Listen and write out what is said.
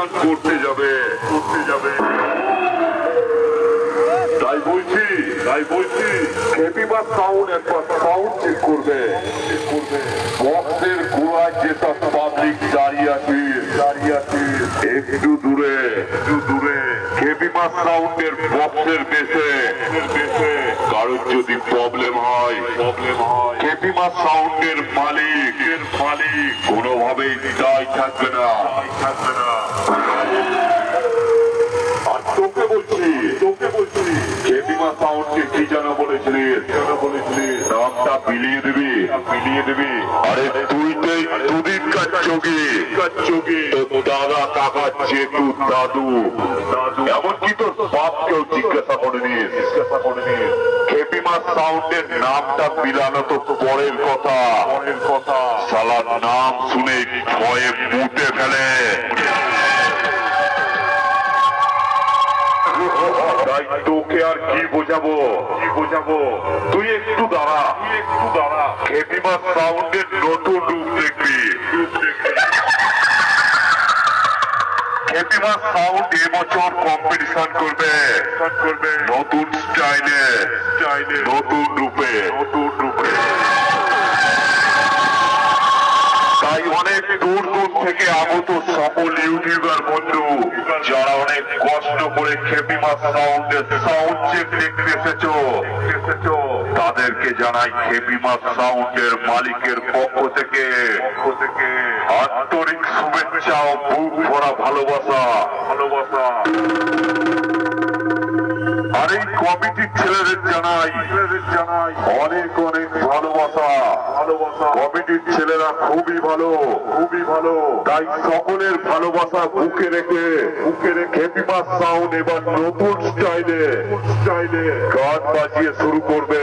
অনুষ্ঠান করতে যাবে তাই বলছি হেপিমা সাউন্ড একবার সাউন্ড চেক করবে বক্সের গোড়ায় যেসব পাবলিক দাঁড়িয়ে আছে একটু দূরে হেপিমা সাউন্ডের বক্সের বেসে কারোর যদি প্রবলেম হয় হেপিমা সাউন্ডের মালিক কোনোভাবেই দায় থাকবে না আর তোকে বলছি হেপিমা সাউন্ডকে কি যেন বলেছিলিস নামটা বিলিয়ে দিবি আরে তুই দুদিন কাচ্চোগি দাদা কাকা চেতু দাদু এমনকি তোর বাপকেও জিজ্ঞাসা করে নিস হেপিমা সাউন্ডের নামটা মিলানো তো পরের কথা শালার নাম শুনে ভয়ে মুতে ফেলে তাই তোকে আর কি বোঝাবো তুই একটু দাঁড়া হেপিমা সাউন্ডের নতুন রূপ দেখবি হেপিমা সাউন্ড এবছর কম্পিটিশন করবে নতুন স্টাইলে নতুন রূপে তাই অনেক দূর থেকে আগত সকল ইউটিউবার বন্ধু যারা অনেক কষ্ট করে হেপিমা সাউন্ডের সাউন্ড চেক দেখতে এসেছো তাদেরকে জানাই হেপিমা সাউন্ডের মালিকের পক্ষ থেকে আন্তরিক শুভেচ্ছা ও বুক ভরা ভালোবাসা আর এই কমিটির ছেলেদের জানাই অনেক ভালোবাসা কমিটির ছেলেরা খুবই ভালো তাই সকলের ভালোবাসা বুকে রেখে হেপিমা সাউন্ড এবার নতুন স্টাইলে গান বাজিয়ে শুরু করবে